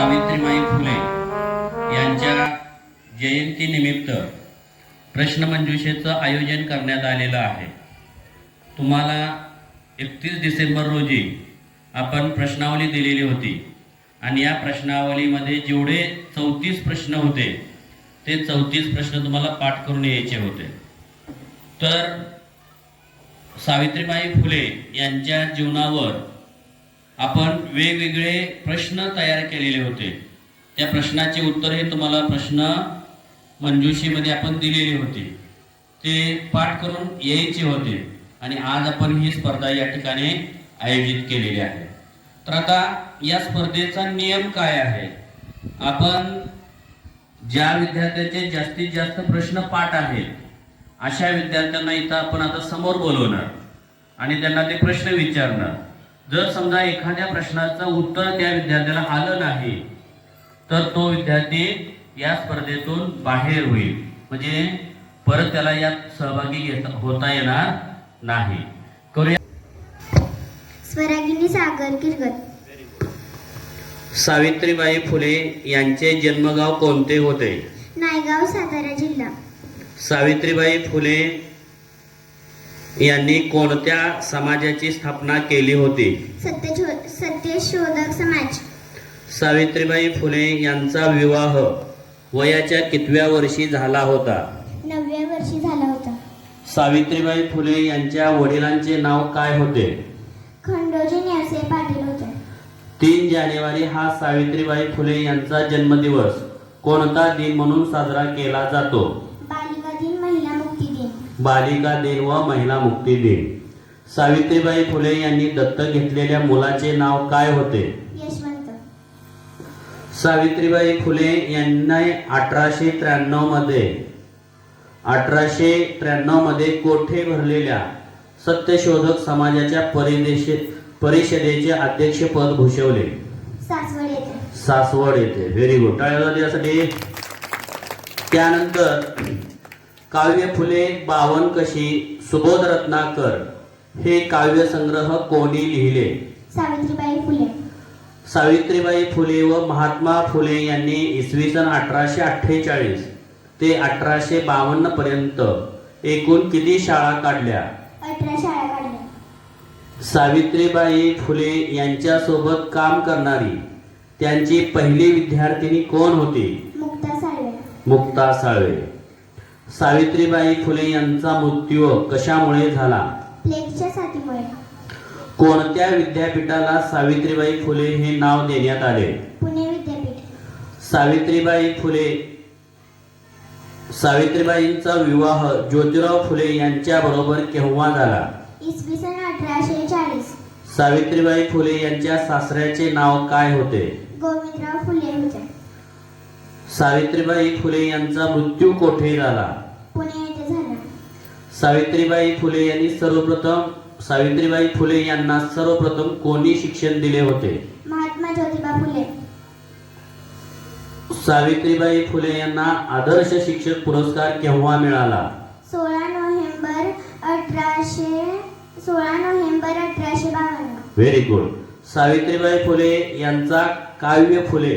सावित्रीबाई फुले यांच्या जयंतीनिमित्त प्रश्नमंजुषेचं आयोजन करण्यात आलेलं आहे. तुम्हाला 31 डिसेंबर रोजी आपण प्रश्नावली दिलेली होती आणि या प्रश्नावलीमध्ये जेवढे 34 प्रश्न होते ते 34 प्रश्न तुम्हाला पाठ करून यायचे होते. तर सावित्रीबाई फुले यांच्या जीवनावर आपण वेगवेगळे प्रश्न तयार केलेले होते. त्या प्रश्नाची उत्तरे तुम्हाला प्रश्न मंजुषेमध्ये आपण दिलेली होती, ते पाठ करून यायचे होते आणि आज आपण ही स्पर्धा या ठिकाणी आयोजित केलेली आहे. तर आता या स्पर्धेचा नियम काय आहे? आपण ज्या विद्यार्थ्यांचे जास्तीत जास्त प्रश्न पाठ आहेत अशा विद्यार्थ्यांना इथं आपण आता समोर बोलवणार आणि त्यांना ते प्रश्न विचारणार. जर समजा एखाद्या प्रश्नाचं उत्तर त्या विद्यार्थ्याला आलं नाही तर तो विद्यार्थी या स्पर्धेतून बाहेर होईल, म्हणजे परत त्याला यात सहभागी होता येणार नाही. करूया. स्वरागिनी सागर किरगत. सावित्रीबाई फुले यांचे जन्मगाव कोणते होते? नायगाव, सातारा जिल्हा. सावित्रीबाई फुले यांनी कोणत्या समाजाची स्थापना केली होती? सत्यशोधक समाज. सावित्रीबाई फुले यांचा विवाह वयाच्या कितव्या वर्षी झाला होता? 9व्या वर्षी झाला होता. सावित्रीबाई फुले यांच्या वडिलांचे नाव काय होते? खंडोजी न्यासे पाटील होते. 3 जानेवारी हा सावित्रीबाई फुले यांचा जन्मदिवस कोणता दिन म्हणून साजरा केला जातो? बालिका दिन, महिला मुक्ती दिन. बालिका दिन व महिला मुक्ती दिन. सावित्रीबाई फुले यांनी दत्तक घेतलेल्या मुलाचे नाव काय होते? यशवंत. सावित्रीबाई फुले यांनी 1893 मध्ये कोठे भरलेल्या सत्यशोधक समाजाच्या परिषदेचे अध्यक्षपद भूषवले? सासवड येथे. सासवड येथे. Very good. टाळ्या यासाठी. त्यानंतर काव्य फुले, बावनकशी, सुबोध रत्नाकर हे काव्यसंग्रह कोणी लिहिले? सावित्रीबाई फुले. सावित्रीबाई फुले व महात्मा फुले यांनी इसवी सन 1848 ते 1852 पर्यंत एकूण किती शाळा काढल्या? 18 शाळा काढल्या. सावित्रीबाई फुले यांच्यासोबत काम करणारी त्यांची पहिली विद्यार्थिनी कोण होती? मुक्ता साळवे. मुक्ता साळवे. सावित्रीबाई फुले यांचा मृत्यू कशामुळे झाला? प्लेगच्या साथीमुळे. कोणत्या विद्यापीठाला सावित्रीबाई फुले हे नाव देण्यात आले? पुणे विद्यापीठ. सावित्रीबाईंचा विवाह ज्योतिराव फुले यांच्या बरोबर केव्हा झाला? इसवी सन 1840. सावित्रीबाई फुले यांच्या सासऱ्याचे नाव काय होते? गोविंदराव फुले होते. सावित्रीबाई फुले यांचा मृत्यू कोठे झाला? पुणे येथे झाला. सावित्रीबाई फुले यांना सर्वप्रथम कोणी शिक्षण दिले होते? महात्मा ज्योतिबा फुले. सावित्रीबाई फुले यांना आदर्श शिक्षक पुरस्कार केव्हा मिळाला? 16 November 1852. Very good. Savitribai Phule यांचा काव्य फुले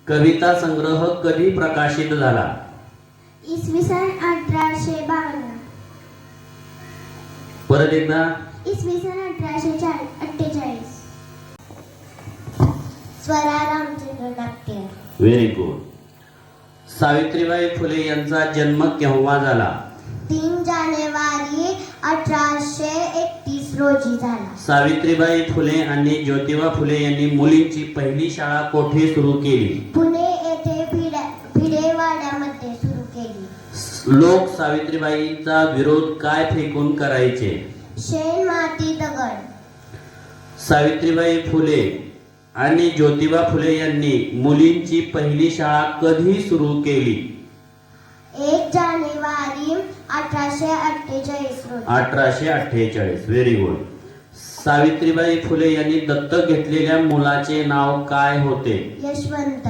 कविता संग्रह कधी प्रकाशित झाला? इसवी सन 1852. परत एकदा. इसवी सन 1848. स्वरा रामचंद्र नाट्य. Very good. सावित्रीबाई फुले यांचा जन्म केव्हा झाला? 3 जानेवारी 1831 रोजी झाला. सावित्रीबाई फुले आणि ज्योतिबा फुले यांनी मुलींची पहिली शाळा कोठे सुरू केली? पुणे येथे भिडेवाड्यामध्ये सुरू केली. लोक सावित्रीबाईंचा विरोध काय फेकून करायचे? शेण, माती, दगड. सावित्रीबाई फुले आणि ज्योतिबा फुले यांनी मुलींची पहिली शाळा कधी सुरू केली? 1 जानेवारी 1848 रोजी. 1848. Very good. सावित्रीबाई फुले यांनी दत्तक घेतलेल्या मुलाचे नाव काय होते? यशवंत.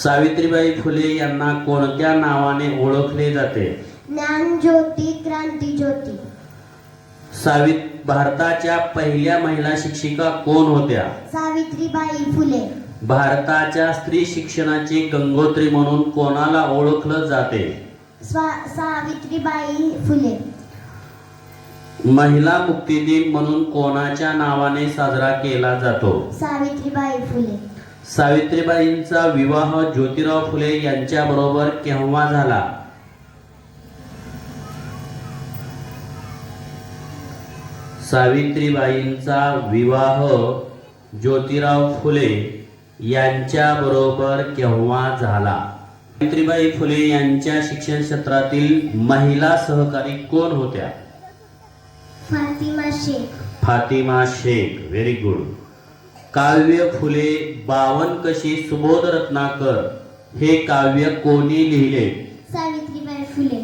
सावित्रीबाई फुले यांना कोणत्या नावाने ओळखले जाते? ज्ञानज्योती, क्रांतिज्योती. भारताच्या पहिल्या महिला शिक्षिका कोण होत्या? सावित्रीबाई फुले. भारताच्या स्त्री शिक्षणाची गंगोत्री म्हणून कोणाला ओळखलं जाते? सावित्रीबाई फुले. महिला मुक्ती दिन म्हणून कोणाच्या नावाने साजरा केला जातो? सावित्रीबाई फुले. सावित्रीबाईंचा विवाह ज्योतिराव फुले यांच्या बरोबर केव्हा झाला? सावित्रीबाईंचा विवाह ज्योतिराव फुले यांच्या बरोबर केव्हा झाला? सावित्रीबाई फुले यांच्या शिक्षण क्षेत्रातील महिला सहकारी कोण होत्या? फातिमा शेख. फातिमा शेख. Very good. काव्य फुले बावन कशी सुबोध रत्नाकर हे काव्य कोणी लिहिले? सावित्रीबाई फुले.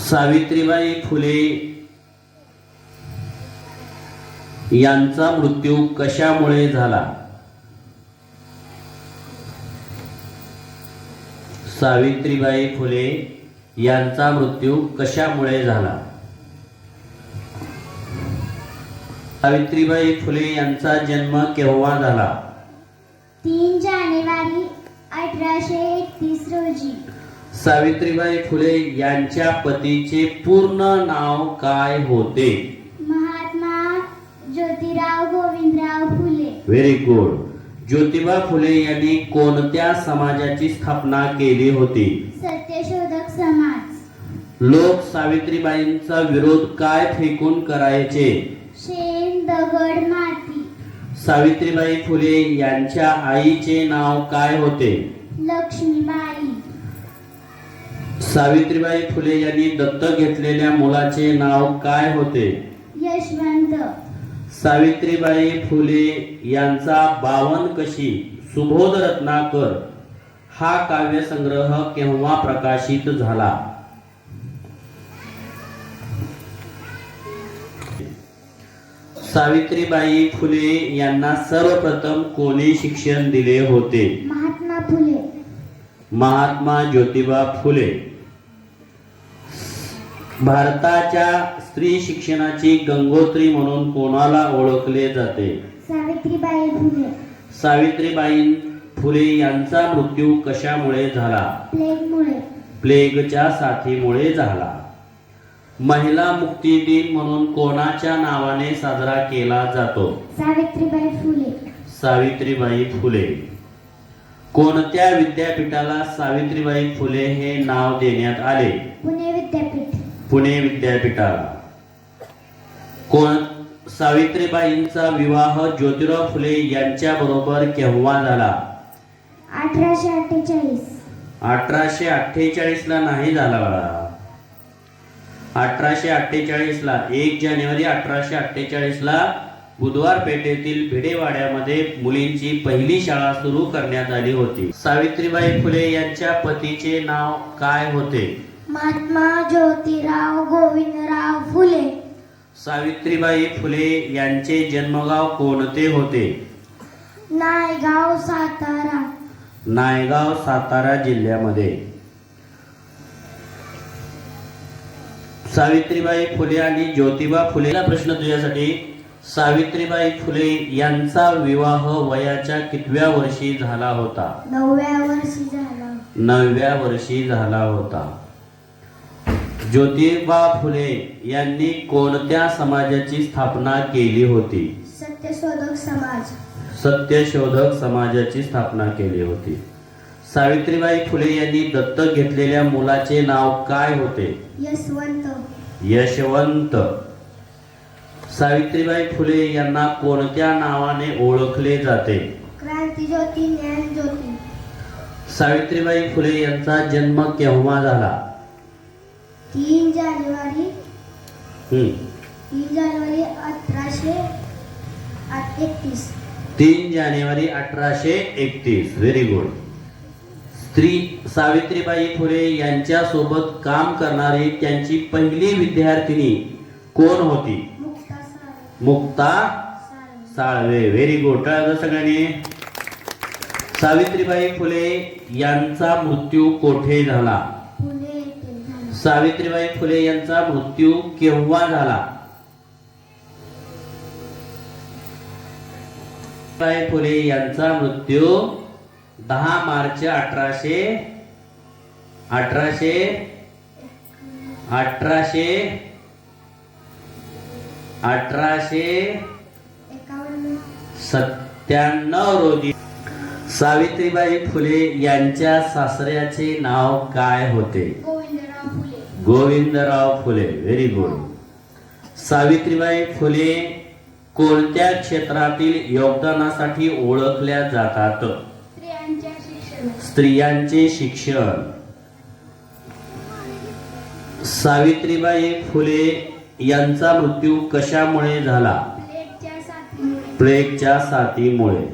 सावित्रीबाई फुले यांचा मृत्यू कशामुळे झाला? सावित्रीबाई फुले यांचा मृत्यू कशामुळे झाला? सावित्रीबाई फुले यांचा जन्म केव्हा झाला? 3 जानेवारी 1831 रोजी. सावित्रीबाई फुले यांच्या पतीचे पूर्ण नाव काय होते? महात्मा ज्योतिराव गोविंदराव फुले. Very good. ज्योतिबा फुले यांनी कोणत्या समाजाची स्थापना केली होती? सत्यशोधक समाज. लोक सावित्रीबाईंचा विरोध काय फेकून करायचे? शेण, दगड, माती. सावित्रीबाई फुले यांच्या आईचे नाव काय होते? लक्ष्मीबाई. सावित्रीबाई फुले यांनी दत्तक घेतलेल्या मुलाचे नाव काय होते? यशवंत. सावित्रीबाई फुले यांचा बावन कशी सुबोध रत्नाकर हा काव्यसंग्रह केव्हा प्रकाशित झाला? सावित्रीबाई फुले यांना सर्वप्रथम कोणी शिक्षण दिले होते? महात्मा फुले. महात्मा ज्योतिबा फुले. भारताच्या स्त्री शिक्षणाची गंगोत्री म्हणून कोणाला ओळखले जाते? सावित्रीबाई फुले. सावित्रीबाई फुले यांचा मृत्यू कशामुळे झाला? प्लेगमुळे. प्लेगच्या साथीमुळे झाला. महिला मुक्ती दिन म्हणून कोणाच्या नावाने साजरा केला जातो? सावित्रीबाई फुले. सावित्रीबाई फुले. कोणत्या विद्यापीठाला सावित्रीबाई फुले हे नाव देण्यात आले? पुणे विद्यापीठ. पुणे विद्यापीठाला. सावित्रीबाईंचा विवाह ज्योतिराव फुले यांच्या बरोबर केव्हा झाला? 1848. 1848 ला नाही झाला बाळा. 1848 ला 1 जानेवारी 1848 ला बुधवार पेठेतील भिडेवाड्यामध्ये मुलींची पहिली शाळा सुरू करण्यात आली होती. सावित्रीबाई फुले यांच्या पतीचे नाव काय होते? महात्मा ज्योतिराव गोविंदराव फुले. सावित्रीबाई फुले यांचे जन्मगाव कोणते होते? नायगाव, सातारा. नायगाव, सातारा जिल्ह्यामध्ये. सावित्रीबाई फुले आणि ज्योतिबा फुलेला प्रश्न तुझ्यासाठी. सावित्रीबाई फुले यांचा विवाह वयाच्या कितव्या वर्षी झाला होता? 9व्या वर्षी झाला. 9व्या वर्षी झाला होता. ज्योतिबा फुले यांनी कोणत्या समाजाची स्थापना केली होती? सत्यशोधक समाज. सत्यशोधक समाजाची स्थापना केली होती. सावित्रीबाई फुले यांनी दत्तक घेतलेल्या मुलाचे नाव काय होते? यशवंत. यशवंत. सावित्रीबाई फुले यांना कोणत्या नावाने ओळखले जाते? क्रांतिज्योती, ज्ञानज्योती. सावित्रीबाई फुले यांचा जन्म केव्हा झाला? 3 जानेवारी 1831. 3 जानेवारी 1831. Very good. सावित्रीबाई फुले यांच्या सोबत काम करणारी त्यांची पहिली विद्यार्थिनी कोण होती? मुक्ता साळवे. Very good. टाळ्या सगळ्यांनी. सावित्रीबाई फुले यांचा मृत्यू कोठे झाला? सावित्रीबाई फुले यांचा मृत्यू केव्हा झाला? सावित्रीबाई फुले यांचा मृत्यू 10 मार्च 1897 रोजी. सावित्रीबाई फुले यांच्या सासऱ्याचे नाव काय होते? गोविंदराव फुले. गोविंदराव फुले. Very good. सावित्रीबाई फुले कोणत्या क्षेत्रातील योगदानासाठी ओळखल्या जातात? स्त्रियांच्या शिक्षण. स्त्रियांचे शिक्षण. सावित्रीबाई फुले यांचा मृत्यू कशामुळे झाला? प्लेगच्या साथीमुळे. प्लेगच्या साथीमुळे.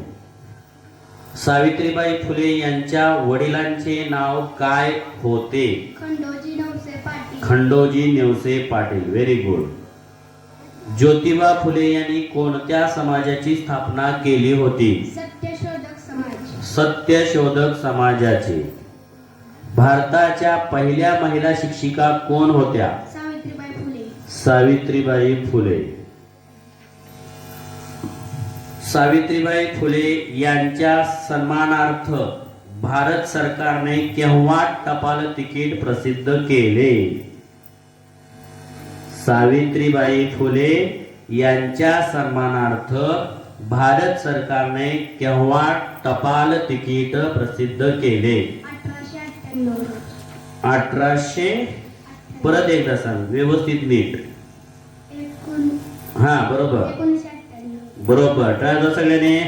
सावित्रीबाई फुले यांच्या वडिलांचे नाव काय होते? खंडोजी नवसे पाटील. खंडोजी नेवसे पाटील. Very good. ज्योतिबा फुले यांनी कोणत्या समाजाची स्थापना केली होती? सत्यशोधक समाज. सत्यशोधक समाजाची. भारताच्या पहिल्या महिला शिक्षिका कोण होत्या? सावित्रीबाई फुले. सावित्रीबाई फुले. सावित्रीबाई फुले यांच्या सन्मानार्थ भारत सरकारने केव्हा टपाल तिकीट प्रसिद्ध केले? सावित्रीबाई फुले यांच्या सन्मानार्थ भारत सरकारने केव्हा टपाल तिकीट प्रसिद्ध केले? 1898. 1800. परत एकदा सांग व्यवस्थित नीट. हा बरोबर 1998. बरोबर. टाळ्या सगळ्यांनी.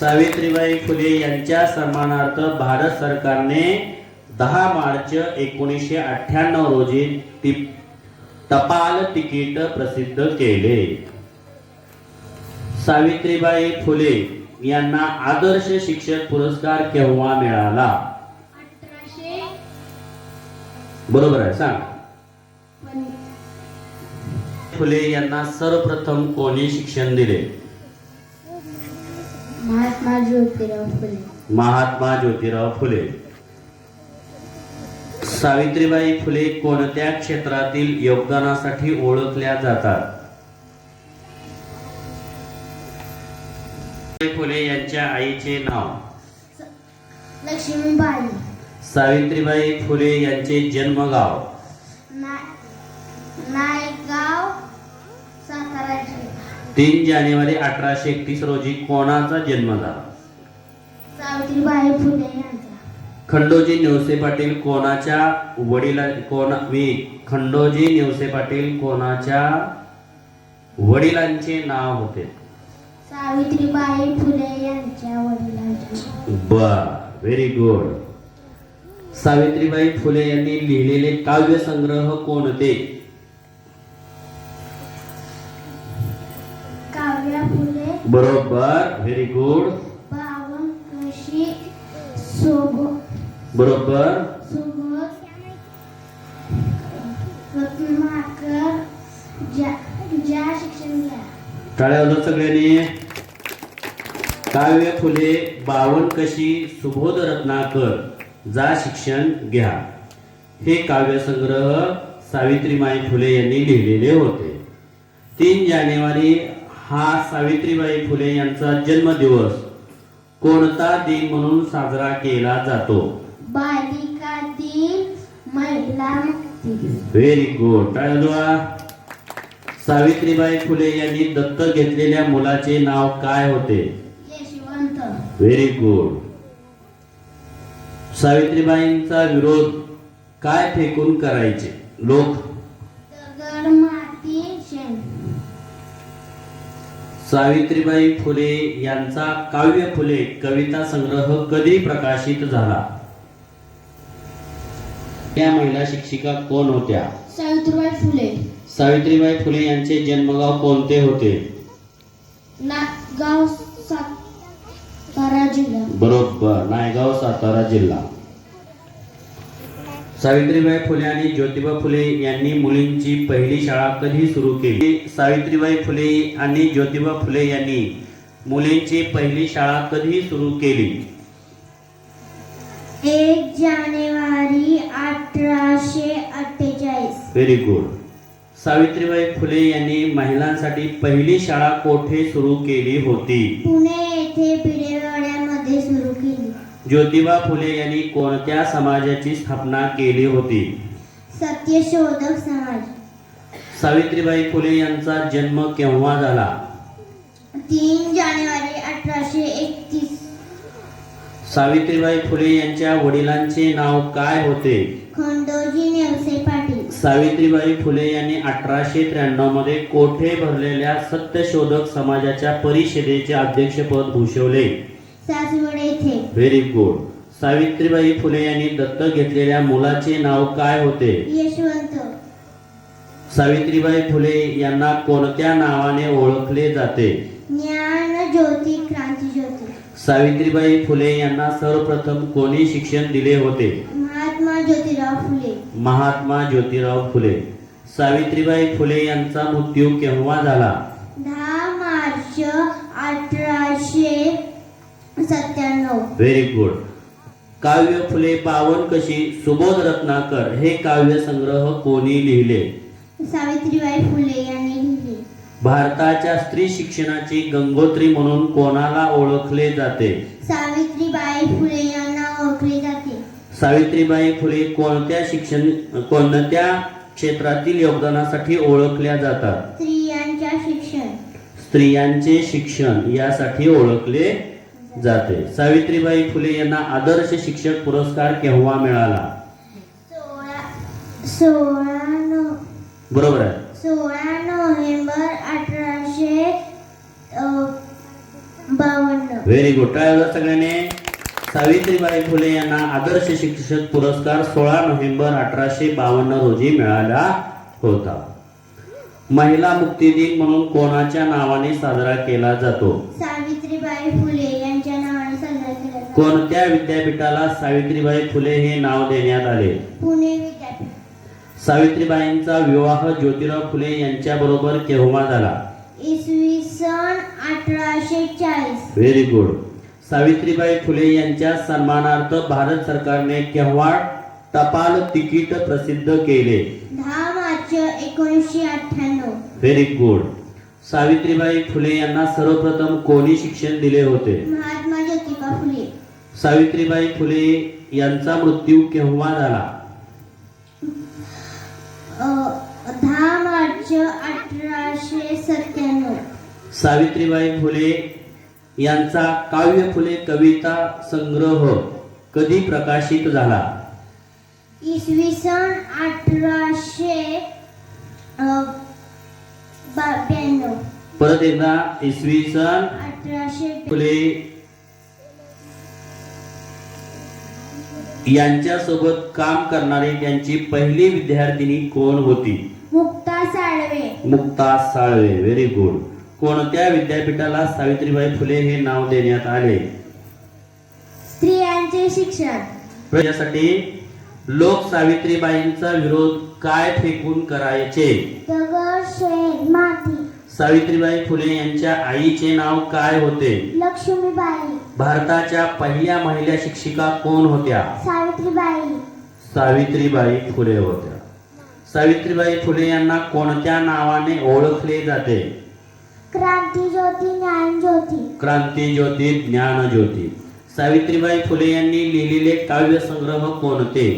सावित्रीबाई फुले यांच्या सन्मानार्थ भारत सरकारने 10 मार्च 1998 रोजी टपाल तिकीट प्रसिद्ध केले. सावित्रीबाई फुले यांना आदर्श शिक्षक पुरस्कार केव्हा मिळाला? 1800. बरोबर आहे सांग. फुले यांना सर्वप्रथम कोणी शिक्षण दिले? महात्मा ज्योतिराव फुले. महात्मा ज्योतिराव फुले. सावित्रीबाई फुले कोणत्या क्षेत्रातील योगदानासाठी ओळखल्या जातात? फुले यांच्या आईचे नाव? लक्ष्मीबाई. सावित्रीबाई फुले यांचे जन्मगाव? नायगाव, सातारा जिल्हा. 3 जानेवारी 1831 रोजी कोणाचा जन्म झाला? सावित्रीबाई फुले यांचा. खंडोजी नेवसे पाटील कोणाच्या खंडोजी नेवसे पाटील कोणाच्या वडिलांचे नाव होते? सावित्रीबाई फुले यांच्या वडिलांचे. Very good. सावित्रीबाई फुले यांनी लिहिलेले काव्यसंग्रह कोणते? काव्य फुले. बरोबर. Very good. बावन कृषी सोबत. बरोबर. रत्नाकर ज्या शिक्षण घ्या. टाळ्या वाजवा सगळ्यांनी. काव्य फुले, बावन कशी, सुबोध रत्नाकर, जा शिक्षण घ्या हे काव्यसंग्रह सावित्रीबाई फुले यांनी लिहिलेले होते. 3 जानेवारी हा सावित्रीबाई फुले यांचा जन्मदिवस कोणता दिन म्हणून साजरा केला जातो? बालिका दिन, महिला मुक्ती. Very good. टाळ्या. सावित्रीबाई फुले यांनी दत्तक घेतलेल्या मुलाचे नाव काय होते? यशवंत. Very good. सावित्रीबाईंचा विरोध काय फेकून करायचे लोक? दगड, माती, शेण. सावित्रीबाई फुले यांचा काव्य फुले कविता संग्रह कधी प्रकाशित झाला? या महिला शिक्षिका कोण होत्या? सावित्रीबाई फुले. सावित्रीबाई फुले यांचे जन्मगाव कोणते होते? नायगाव, सातारा जिल्हा. बरोबर. नायगाव, सातारा जिल्हा. सावित्रीबाई फुले आणि ज्योतिबा फुले यांनी मुलींची पहिली शाळा कधी सुरू केली? सावित्रीबाई फुले आणि ज्योतिबा फुले यांनी मुलींची पहिली शाळा कधी सुरू केली? 1 जानेवारी 1848. Very good. सावित्रीबाई फुले यांनी महिलांसाठी पहिली शाळा कोठे सुरू केली होती? पुणे येथे. येथे भिडेवाड्यामध्ये सुरू केली. ज्योतिबा फुले यांनी कोणत्या समाजाची स्थापना केली होती? सत्यशोधक समाज. सावित्रीबाई फुले यांचा जन्म केव्हा झाला? 3 जानेवारी 1831. सावित्रीबाई फुले यांच्या वडिलांचे नाव काय होते? खंडोजी नेवसे पाटील. सावित्रीबाई फुले यांनी 1893 मध्ये कोठे भरलेल्या सत्यशोधक समाजाच्या परिषदेचे अध्यक्षपद भूषवले? सासवड येथे. Very good. सावित्रीबाई फुले यांनी दत्तक घेतलेल्या मुलाचे नाव काय होते? यशवंत. सावित्रीबाई फुले यांना कोणत्या नावाने ओळखले जाते? ज्ञान ज्योती, क्रांती ज्योती. सावित्रीबाई फुले यांना सर्वप्रथम कोणी शिक्षण दिले होते? महात्मा ज्योतिराव फुले. महात्मा ज्योतिराव फुले. सावित्रीबाई फुले यांचा मृत्यू केव्हा झाला? 10 मार्च 1897. Very good. काव्य फुले बावन कशी सुबोध रत्नाकर हे काव्य संग्रह कोणी लिहिले? सावित्रीबाई फुले यांनी लिहिले. भारताच्या स्त्री शिक्षणाची गंगोत्री म्हणून कोणाला ओळखले जाते? सावित्रीबाई फुले यांना ओळखले जाते. सावित्रीबाई फुले कोणत्या क्षेत्रातील योगदानासाठी ओळखल्या जातात? स्त्रियांच्या शिक्षण. स्त्रियांचे शिक्षण यासाठी ओळखले जाते. सावित्रीबाई फुले यांना आदर्श शिक्षक पुरस्कार केव्हा मिळाला? 16 बरोबर आहे. 16 नोव्हेंबर 1852. Very good. टाळ्या वाजवा सगळ्यांनी. सावित्रीबाई फुले यांना आदर्श शिक्षक पुरस्कार 16 नोव्हेंबर 1852 रोजी मिळाला होता. महिला मुक्ती दिन म्हणून कोणाच्या नावाने साजरा केला जातो? सावित्रीबाई फुले यांच्या नावाने साजरा केला जातो. कोणत्या विद्यापीठाला सावित्रीबाई फुले हे नाव देण्यात आले? पुणे विद्यापीठ. सावित्रीबाईंचा विवाह ज्योतिराव फुले यांच्या बरोबर केव्हा झाला? इसवी सन 1840. Very good. सावित्रीबाई फुले यांच्या सन्मानार्थ भारत सरकारने केव्हा टपाल तिकीट प्रसिद्ध केले? 10 March 1998. Very good. Savitribai Phule यांना सर्वप्रथम कोणी शिक्षण दिले होते? महात्मा ज्योतिबा फुले. सावित्रीबाई फुले यांचा मृत्यू केव्हा झाला? 10 मार्च 1897. सावित्रीबाई फुले यांचा काव्य फुले कविता संग्रह कधी प्रकाशित झाला? इसवी सन 1892. परत एकदा. इसवी सन 1892. फुले यांच्यासोबत काम करणारी त्यांची पहिली विद्यार्थिनी कोण होती? मुक्ता साळवे. मुक्ता साळवे. Very good. कोणत्या विद्यापीठाला सावित्रीबाई फुले हे नाव देण्यात आले? स्त्रियांचे शिक्षण. यासाठी लोक सावित्रीबाईंचा विरोध काय फेकून करायचे? दगड, शेण, माती. सावित्रीबाई फुले यांच्या आईचे नाव काय होते? लक्ष्मीबाई. भारताच्या पहिल्या महिला शिक्षिका कोण होत्या? सावित्रीबाई. सावित्रीबाई फुले होत्या. सावित्रीबाई फुले यांना कोणत्या नावाने ओळखले जाते? क्रांती ज्योती, ज्ञान ज्योती. क्रांती ज्योती, ज्ञान ज्योती. सावित्रीबाई फुले यांनी लिहिलेले काव्य संग्रह कोणते?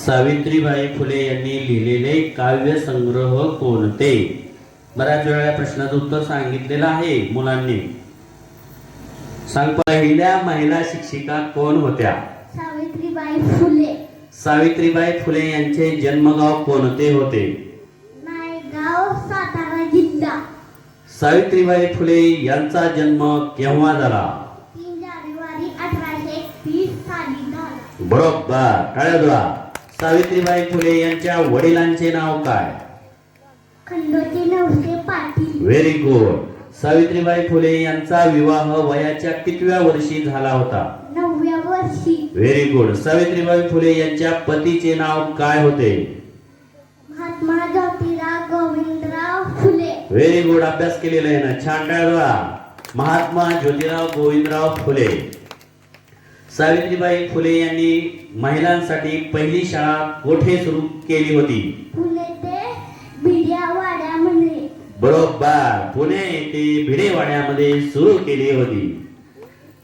सावित्रीबाई फुले यांनी लिहिलेले काव्य संग्रह कोणते? बऱ्याच वेळा या प्रश्नाचं उत्तर सांगितलेलं आहे मुलांनी. सांग. पहिल्या महिला शिक्षिका कोण होत्या? सावित्रीबाई फुले. सावित्रीबाई फुले यांचे जन्मगाव कोणते होते? नायगाव, सातारा जिल्हा. सावित्रीबाई फुले यांचा जन्म केव्हा झाला? 3 जानेवारी 1831 साली झाला. बरोबर. टाळ्या वाजवा. सावित्रीबाई फुले यांच्या वडिलांचे नाव काय? खंडोजी नेवसे पाटील. Very good. सावित्रीबाई फुले यांचा विवाह वयाच्या कितव्या वर्षी झाला होता? 9व्या वर्षी. Very good. सावित्रीबाई फुले यांच्या पतीचे नाव काय होते? महात्मा ज्योतिराव गोविंदराव फुले. Very good. अभ्यास केलेला आहे ना. छान. टाळ्या. महात्मा ज्योतिराव गोविंदराव फुले. सावित्रीबाई फुले यांनी महिलांसाठी पहिली शाळा कोठे सुरू केली होती? फुले ते भिडेवाड्यामध्ये. बरोबर, पुणे येथे भिडेवाड्यामध्ये सुरू केली होती.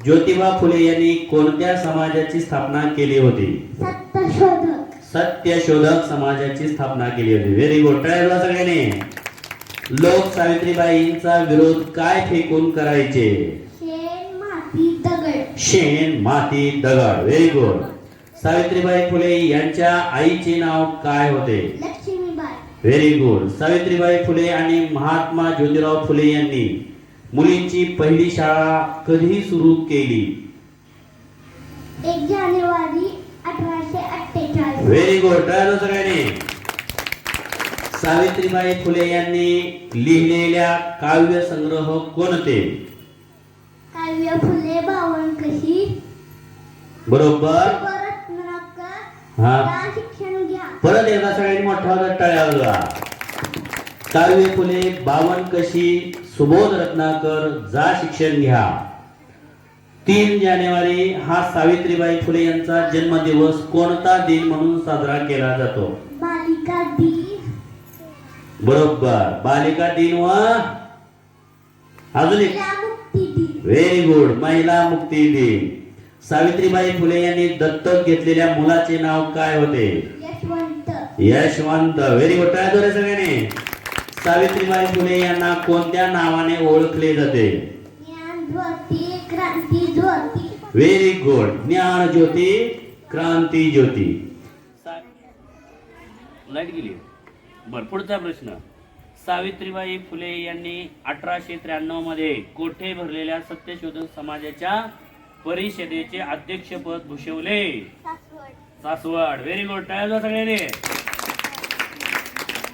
ज्योतिबा फुले यांनी कोणत्या समाजाची स्थापना केली होती? सत्यशोधक. सत्यशोधक समाजाची स्थापना केली होती. Very good. ट्राय करा सगळ्यांनी. लोक सावित्रीबाईंचा विरोध काय फेकून करायचे? शेण, माती, दगड. शेण, माती, दगड. Very good. सावित्रीबाई फुले यांच्या आईचे नाव काय होते? लक्ष्मीबाई. Very good. सावित्रीबाई फुले आणि महात्मा ज्योतिराव फुले यांनी मुलींची पहिली शाळा कधी सुरू केली? 1 जानेवारी 1848. Very good. ट्राय सगळ्यांनी. सावित्रीबाई फुले यांनी लिहिलेल्या काव्य संग्रह कोणते? काव्य फुले, बावनकशी. बरोबर. रत्नाकर. हा. या शिक्षण घ्या. परत एकदा सगळ्यांनी मोठा टाळ्या वाजवा. काव्य फुले, बावनकशी, सुबोध रत्नाकर, जा शिक्षण घ्या. 3 जानेवारी हा सावित्रीबाई फुले यांचा जन्मदिवस कोणता दिन म्हणून साजरा केला जातो? बालिका दिन. बरोबर, बालिका दिन व अजून एक. महिला मुक्ती दिन. व्हेरी गुड, महिला मुक्ती दिन. सावित्रीबाई फुले यांनी दत्तक घेतलेल्या मुलाचे नाव काय होते? यशवंत. यशवंत. Very good. काय झाले सगळ्यांनी. सावित्रीबाई फुले यांना कोणत्या नावाने ओळखले जाते? ज्ञान ज्योती, क्रांती ज्योती. Very good. ज्ञान ज्योती, क्रांती ज्योती. लाईट गेली. बर, पुढचा प्रश्न. सावित्रीबाई फुले यांनी 1893 मध्ये कोठे भरलेल्या सत्यशोधक समाजाच्या परिषदेचे अध्यक्षपद भूषवले? सासवड. Very good. टाळ्या सगळ्यांनी.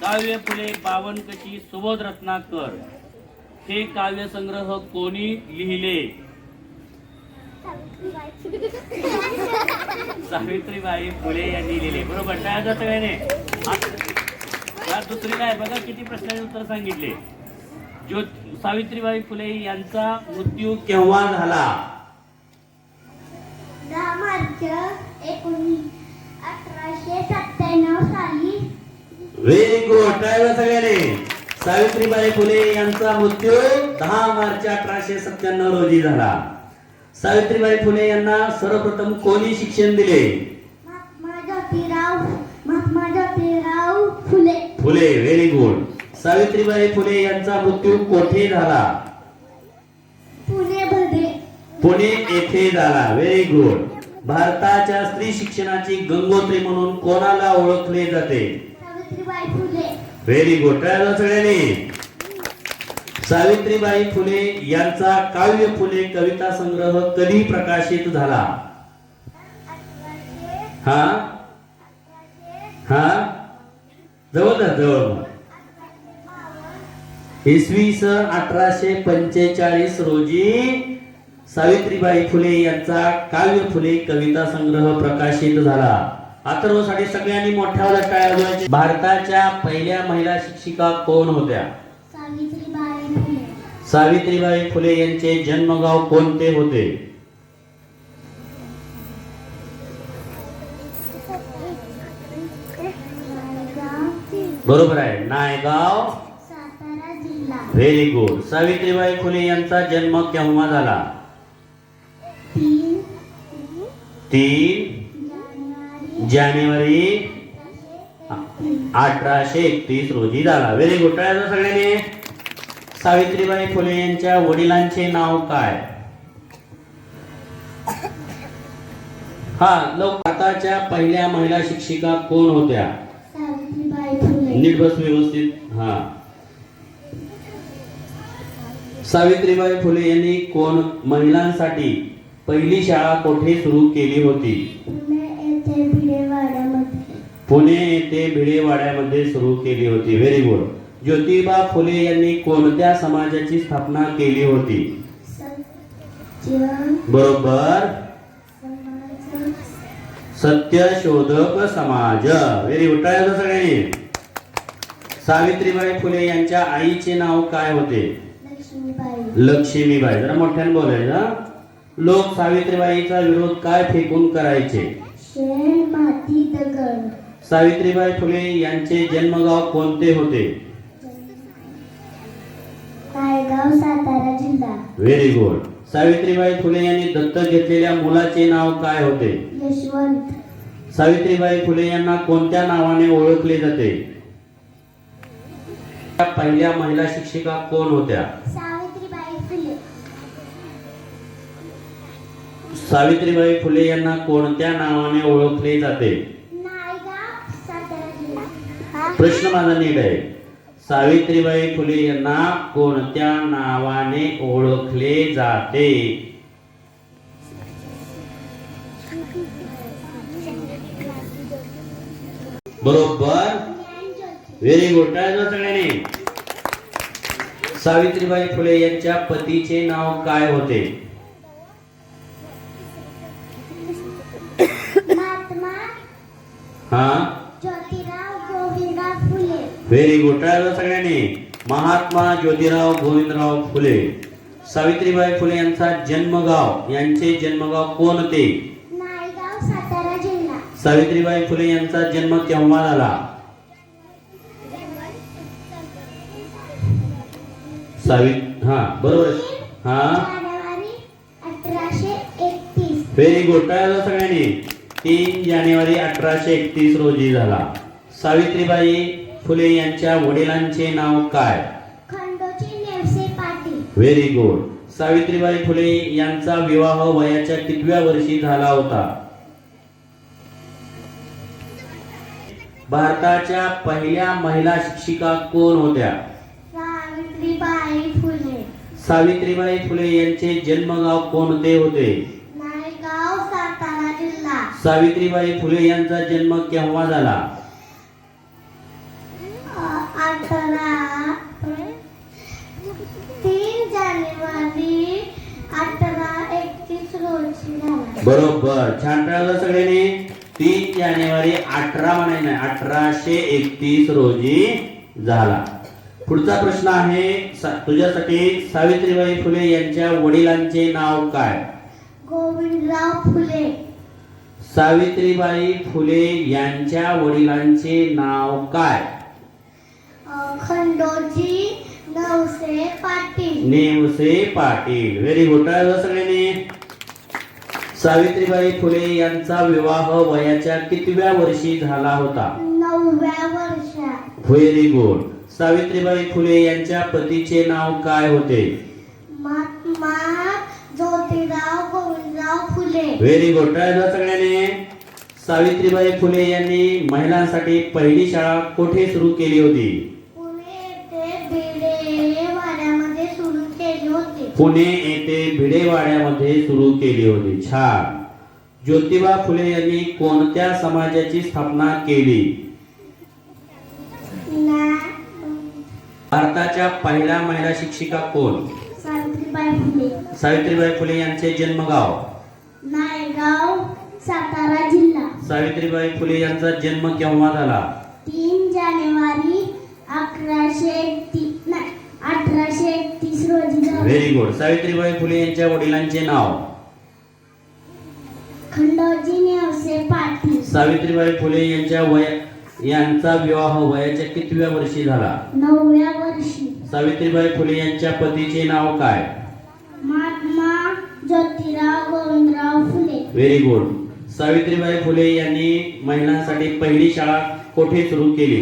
काव्य फुले, बावनकशी, सुबोध रत्नाकर हे काव्य संग्रह कोणी लिहिले? सावित्रीबाई फुले यांनी लिहिले. बरोबर. टाळ्या सगळ्यांनी. या दुसरीला आहे बघा, किती प्रश्नाचे उत्तर सांगितले. सावित्रीबाई फुले यांचा मृत्यू केव्हा झाला? 10 मार्च 1897 साली. Very good. टाळ्या सगळ्यांनी. सावित्रीबाई फुले यांचा मृत्यू 10 मार्च 1897 रोजी झाला. सावित्रीबाई फुले यांना सर्वप्रथम कोणी शिक्षण दिले? महात्मा ज्योतिराव फुले. फुले. Very good. सावित्रीबाई फुले यांचा मृत्यू कोठे झाला? पुणे. पुणे येथे झाला. Very good. भारताच्या स्त्री शिक्षणाची गंगोत्री म्हणून कोणाला ओळखले जाते? Savitribai Phule. Very good. Try सगळ्यांनी. सावित्रीबाई फुले यांचा काव्य फुले कविता संग्रह कधी प्रकाशित झाला? हा हा जवळ इसवी सन 1845 रोजी सावित्रीबाई फुले यांचा काव्य फुले कविता संग्रह प्रकाशित झाला. अथर्वसाठी सगळ्यांनी मोठ्या टाळ्या वाजवायच्या. भारताच्या पहिल्या महिला शिक्षिका कोण होत्या? सावित्रीबाई फुले. सावित्रीबाई फुले यांचे जन्मगाव कोणते होते? बरोबर आहे, नायगाव, सातारा जिल्हा. Very good. सावित्रीबाई फुले यांचा जन्म केव्हा झाला? 3 जानेवारी 1831 रोजी झाला. Very good. टाळ्या सगळ्यांनी. सावित्रीबाई फुले यांच्या वडिलांचे नाव काय? भारताच्या पहिल्या महिला शिक्षिका कोण होत्या? सावित्रीबाई फुले. नीट बस व्यवस्थित. सावित्रीबाई फुले यांनी कोण महिलांसाठी पहिली शाळा कोठे सुरू केली होती? पुणे येथे भिडेवाड्यामध्ये सुरू केली होती. Very good. ज्योतिबा फुले यांनी कोणत्या समाजाची स्थापना केली होती? बरोबर, सत्यशोधक समाज. Very good. सगळ्यांनी. सावित्रीबाई फुले यांच्या आईचे नाव काय होते? लक्ष्मीबाई. जरा मोठ्याने बोलायचं. लोक सावित्रीबाईचा विरोध काय फेकून करायचे? शेण, माती, दगड. सावित्रीबाई फुले यांचे जन्मगाव कोणते होते? Very good. सावित्रीबाई फुले यांनी दत्तक घेतलेल्या मुलाचे नाव काय होते? यशवंत. सावित्रीबाई फुले यांना कोणत्या नावाने ओळखले जाते? पहिल्या महिला शिक्षिका कोण होत्या? सावित्रीबाई फुले. सावित्रीबाई फुले यांना कोणत्या नावाने ओळखले जाते? नायगाव, सातारा जिल्हा. प्रश्न माझा नीट आहे. सावित्रीबाई फुले यांना कोणत्या नावाने ओळखले जाते? बरोबर. Very good. टाळ्या सगळ्यांनी. सावित्रीबाई फुले यांच्या पतीचे नाव काय होते? महात्मा हा, ज्योतिराव गोविंदराव फुले. Very good. टाळ्या सगळ्यांनी. महात्मा ज्योतिराव गोविंदराव फुले. सावित्रीबाई फुले यांचा जन्मगाव, यांचे जन्मगाव कोणते? नायगाव, सातारा जिल्हा. सावित्रीबाई फुले यांचा जन्म केव्हा झाला? हा बरोबर. हा, जानेवारी 1831. Very good. टाळ्या सगळ्यांनी. 3 जानेवारी 1831 रोजी झाला. सावित्रीबाई फुले यांच्या वडिलांचे नाव काय? खंडोजी नेवसे पाटील. Very good. सावित्रीबाई फुले यांचा विवाह वयाच्या कितव्या वर्षी झाला होता? भारताच्या पहिल्या महिला शिक्षिका कोण होत्या? सावित्रीबाई फुले. सावित्रीबाई फुले यांचे जन्मगाव कोणते होते? नायगाव, सातारा जिल्हा. सावित्रीबाई फुले यांचा जन्म केव्हा झाला? 3 जानेवारी 1831 रोजी झाला. बरोबर. छान. टाळलं सगळ्यांनी. 3 जानेवारी 1831 रोजी झाला. पुढचा प्रश्न आहे तुझ्यासाठी. सावित्रीबाई फुले यांच्या वडिलांचे नाव काय? गोविंदराव फुले. सावित्रीबाई फुले यांच्या वडिलांचे नाव काय? खंडोजी नेवसे पाटील. नेवसे पाटील. Very good. सगळ्यांनी. सावित्रीबाई फुले यांचा विवाह वयाच्या कितव्या वर्षी झाला होता? 9व्या वर्षात. Very good. सावित्रीबाई फुले यांच्या पतीचे नाव काय होते? महात्मा ज्योतिराव गोविंदराव फुले. Very good. सगळ्यांनी. सावित्रीबाई फुले यांनी महिलांसाठी पहिली शाळा कुठे सुरू केली होती? पुणे येथे भिडेवाड्यामध्ये सुरू केली होती. पुणे येथे भिडेवाड्यामध्ये सुरू केली होती. छान. ज्योतिबा फुले यांनी कोणत्या समाजाची स्थापना केली? भारताच्या पहिल्या महिला शिक्षिका कोण? सावित्रीबाई फुले. सावित्रीबाई फुले यांचे जन्मगाव? नायगाव, सातारा जिल्हा. सावित्रीबाई फुले यांचा जन्म केव्हा झाला? 3 जानेवारी 1831 रोजी झाला. Very good. सावित्रीबाई फुले यांच्या वडिलांचे नाव? खंडोजी नेवसे पाटील. सावित्रीबाई फुले यांचा विवाह वयाच्या कितव्या वर्षी झाला? 9व्या वर्षी. सावित्रीबाई फुले यांच्या पतीचे नाव काय? महात्मा ज्योतिराव गोविंदराव फुले. Very good. सावित्रीबाई फुले यांनी महिलांसाठी पहिली शाळा कोठे सुरू केली?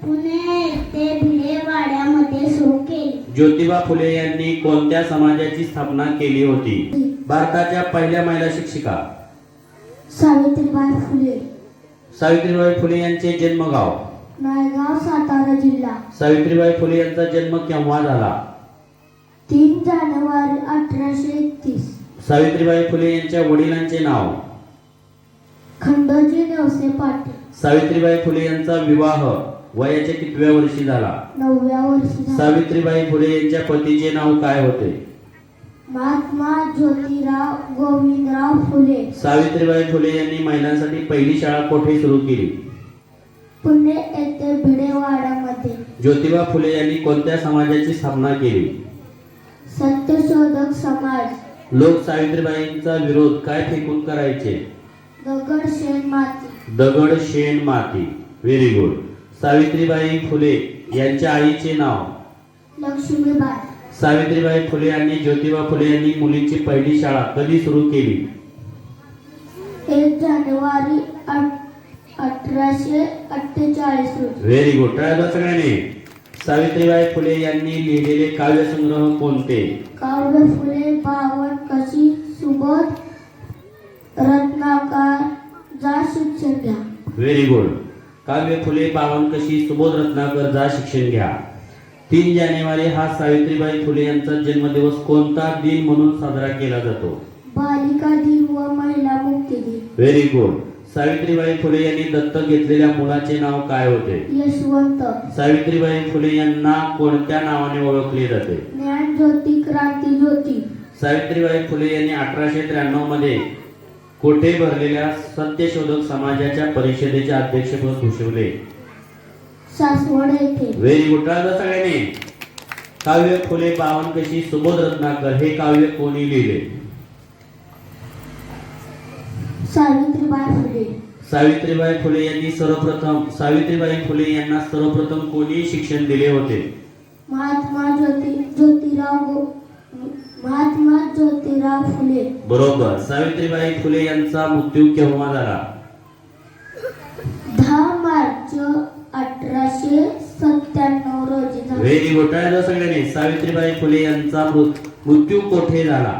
पुणे येथे भिडेवाड्यामध्ये सुरू केली. ज्योतिबा फुले यांनी कोणत्या समाजाची स्थापना केली होती? भारताच्या पहिल्या महिला शिक्षिका? सावित्रीबाई फुले. सावित्रीबाई फुले यांचे जन्मगाव? नायगाव, सातारा जिल्हा. सावित्रीबाई फुले यांचा जन्म केव्हा झाला? 3 जानेवारी 1831. सावित्रीबाई फुले यांच्या वडिलांचे नाव? खंडोजी नेवसे पाटील. सावित्रीबाई फुले यांचा विवाह वयाच्या कितव्या वर्षी झाला? 9व्या वर्षी झाला. सावित्रीबाई फुले यांच्या पतीचे नाव काय होते? महात्मा ज्योतिराव गोविंदराव फुले. सावित्रीबाई फुले यांनी महिलांसाठी पहिली शाळा कोठे सुरू केली? पुणे येथे भिडेवाड्यामध्ये. ज्योतिबा फुले यांनी कोणत्या समाजाची स्थापना केली? सत्यशोधक समाज. लोक सावित्रीबाईंचा विरोध काय फेकून करायचे? दगड, शेण, माती. दगड, शेण, माती. Very good. सावित्रीबाई फुले यांच्या आईचे नाव? लक्ष्मीबाई. सावित्रीबाई फुले आणि ज्योतिबा फुले यांनी मुलींची पहिली शाळा कधी सुरू केली? 1 जानेवारी 1848 रोजी. Very good. टाळ्या सगळ्यांनी. सावित्रीबाई फुले यांनी लिहिलेले काव्यसंग्रह कोणते? काव्य फुले, बावन कशी, सुबोध, रत्नाकर, जा शिक्षण घ्या. Very good. काव्य फुले, बावन कशी, सुबोध रत्नाकर, जा शिक्षण घ्या. 3 जानेवारी हा सावित्रीबाई फुले यांचा जन्मदिवस कोणता दिन म्हणून साजरा केला जातो? बालिका दिन व महिला मुक्ती दिन. Very good. सावित्रीबाई फुले यांनी दत्तक घेतलेल्या मुलाचे नाव काय होते? यशवंत. सावित्रीबाई फुले यांना कोणत्या नावाने ओळखले जाते? ज्ञान ज्योती, क्रांती ज्योती. सावित्रीबाई फुले यांनी 1893 मध्ये कोठे भरलेल्या सत्यशोधक समाजाच्या परिषदेचे अध्यक्षपद भूषवले? सासवड येथे. Very good. सगळ्यांनी. काव्य फुले, बावन कशी, सुबोध रत्नाकर हे काव्य कोणी लिहिले? सावित्रीबाई फुले. सावित्रीबाई फुले यांनी सावित्रीबाई फुले यांना सर्वप्रथम कोणी शिक्षण दिले होते? महात्मा ज्योतिराव फुले. बरोबर. सावित्रीबाई फुले यांचा मृत्यू केव्हा झाला? 10 मार्च 1897 रोजी झाला. Very good. सगळ्यांनी. सावित्रीबाई फुले यांचा मृत्यू कोठे झाला?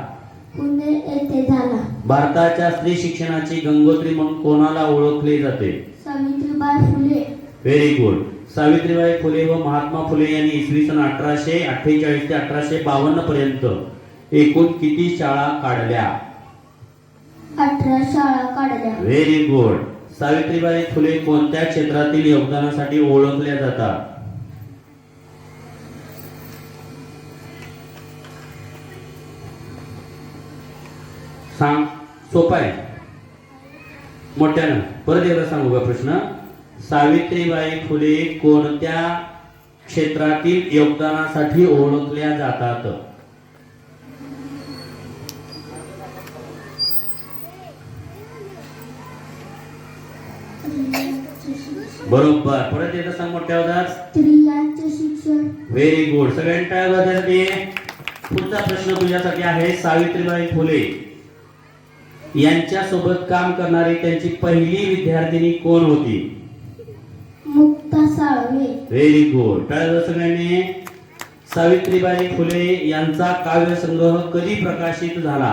पुणे येथे झाला. भारताच्या स्त्री शिक्षणाची गंगोत्री म्हणून कोणाला ओळखले जाते? सावित्रीबाई फुले. Very good. सावित्रीबाई फुले व महात्मा फुले यांनी इसवी सन 1848 ते 1852 पर्यंत एकूण किती शाळा काढल्या? 18 शाळा काढल्या. Very good. सावित्रीबाई फुले कोणत्या क्षेत्रातील योगदानासाठी ओळखल्या जातात? सांग. सोपा आहे. मोठ्यानं परत एकदा सांगू का प्रश्न? सावित्रीबाई फुले कोणत्या क्षेत्रातील योगदानासाठी ओळखल्या जातात? बरोबर. परत एकदा सांग मोठ्या आवाजात. स्त्रियांचे शिक्षण. Very good. सगळ्यांनी टाळ्या वाजवण्यासाठी. पुढचा प्रश्न तुझ्यासाठी आहे. सावित्रीबाई फुले यांच्या सोबत काम करणारी त्यांची पहिली विद्यार्थिनी कोण होती? मुक्ता साळवे. Very good. टाळ्या सगळ्यांनी. सावित्रीबाई फुले यांचा काव्यसंग्रह कधी प्रकाशित झाला?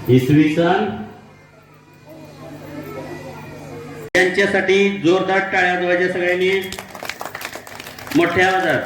इसवी सन. यांच्यासाठी जोरदार टाळ्या वाजवायच्या सगळ्यांनी मोठ्या आवाजात.